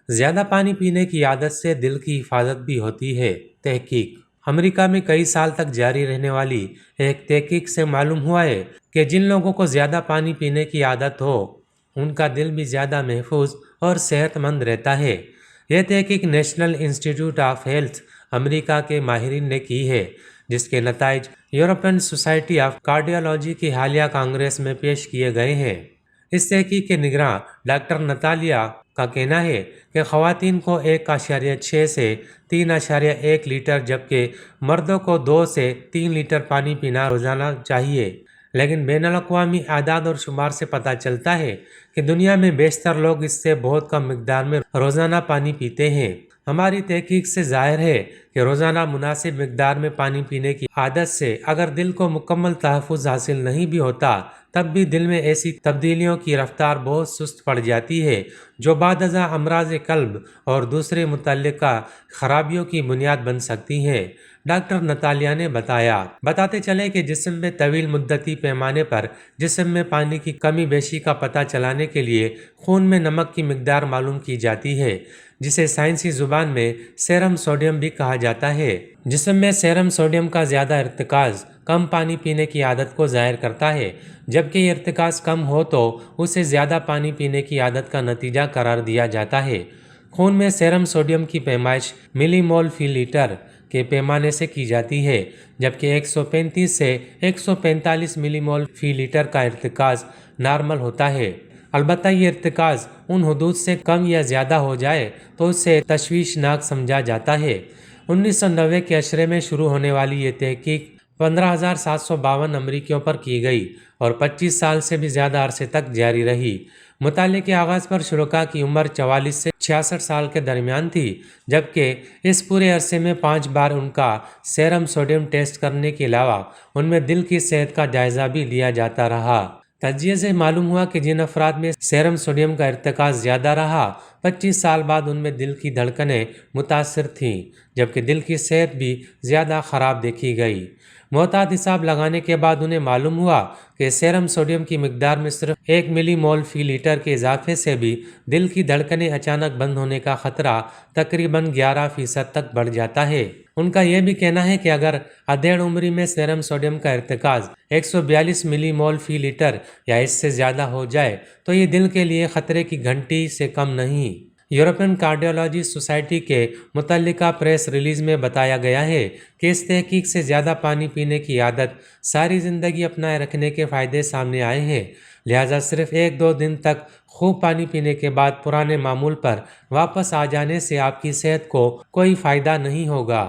زیادہ پانی پینے کی عادت سے دل کی حفاظت بھی ہوتی ہے۔ تحقیق۔ امریکہ میں کئی سال تک جاری رہنے والی ایک تحقیق سے معلوم ہوا ہے کہ جن لوگوں کو زیادہ پانی پینے کی عادت ہو ان کا دل بھی زیادہ محفوظ اور صحت مند رہتا ہے۔ یہ تحقیق نیشنل انسٹی ٹیوٹ آف ہیلتھ امریکہ کے ماہرین نے کی ہے، جس کے نتائج یورپین سوسائٹی آف کارڈیالوجی کی حالیہ کانگریس میں پیش کیے گئے ہیں۔ اس تحقیق کے نگراں ڈاکٹر نتالیا کا کہنا ہے کہ خواتین کو 1.6 سے 3.1 لیٹر جبکہ مردوں کو 2 سے 3 لیٹر پانی پینا روزانہ چاہیے، لیکن بین الاقوامی اعداد اور شمار سے پتہ چلتا ہے کہ دنیا میں بیشتر لوگ اس سے بہت کم مقدار میں روزانہ پانی پیتے ہیں۔ ہماری تحقیق سے ظاہر ہے کہ روزانہ مناسب مقدار میں پانی پینے کی عادت سے اگر دل کو مکمل تحفظ حاصل نہیں بھی ہوتا تب بھی دل میں ایسی تبدیلیوں کی رفتار بہت سست پڑ جاتی ہے جو بعد ازاں امراض قلب اور دوسرے متعلقہ خرابیوں کی بنیاد بن سکتی ہیں۔ ڈاکٹر نتالیا نے بتاتے چلے کہ جسم میں طویل مدتی پیمانے پر جسم میں پانی کی کمی بیشی کا پتہ چلانے کے لیے خون میں نمک کی مقدار معلوم کی جاتی ہے، جسے سائنسی زبان میں سیرم سوڈیم بھی کہا جاتا ہے۔ جسم میں سیرم سوڈیم کا زیادہ ارتکاز کم پانی پینے کی عادت کو ظاہر کرتا ہے، جبکہ یہ ارتکاز کم ہو تو اسے زیادہ پانی پینے کی عادت کا نتیجہ قرار دیا جاتا ہے۔ خون میں سیرم سوڈیم کی پیمائش ملی مول فی لیٹر کے پیمانے سے کی جاتی ہے، جبکہ 135 سے 145 ملی مول فی لیٹر کا ارتکاز نارمل ہوتا ہے۔ البتہ یہ ارتکاز ان حدود سے کم یا زیادہ ہو جائے تو اسے تشویشناک سمجھا جاتا ہے۔ 1990 کے عشرے میں شروع ہونے والی یہ تحقیق 15,752 امریکیوں پر کی گئی اور 25 سال سے بھی زیادہ عرصے تک جاری رہی۔ مطالعے کے آغاز پر شرکاء کی عمر 44 سے 66 سال کے درمیان تھی، جبکہ اس پورے عرصے میں 5 بار ان کا سیرم سوڈیم ٹیسٹ کرنے کے علاوہ ان میں دل کی صحت کا جائزہ بھی لیا جاتا رہا۔ تجزیے سے معلوم ہوا کہ جن افراد میں سیرم سوڈیم کا ارتکاز زیادہ رہا 25 سال بعد ان میں دل کی دھڑکنیں متاثر تھیں، جبکہ دل کی صحت بھی زیادہ خراب دیکھی گئی۔ محتاط حساب لگانے کے بعد انہیں معلوم ہوا کہ سیرم سوڈیم کی مقدار میں صرف 1 ملی مول فی لیٹر کے اضافے سے بھی دل کی دھڑکنیں اچانک بند ہونے کا خطرہ تقریباً 11% تک بڑھ جاتا ہے۔ ان کا یہ بھی کہنا ہے کہ اگر ادھیڑ عمری میں سیرم سوڈیم کا ارتکاز 142 ملی مول فی لیٹر یا اس سے زیادہ ہو جائے تو یہ دل کے لیے خطرے کی گھنٹی سے کم نہیں۔ یورپین کارڈیالوجی سوسائٹی کے متعلقہ پریس ریلیز میں بتایا گیا ہے کہ اس تحقیق سے زیادہ پانی پینے کی عادت ساری زندگی اپنائے رکھنے کے فائدے سامنے آئے ہیں، لہٰذا صرف 1-2 دن تک خوب پانی پینے کے بعد پرانے معمول پر واپس آ جانے سے آپ کی صحت کو کوئی فائدہ نہیں ہوگا۔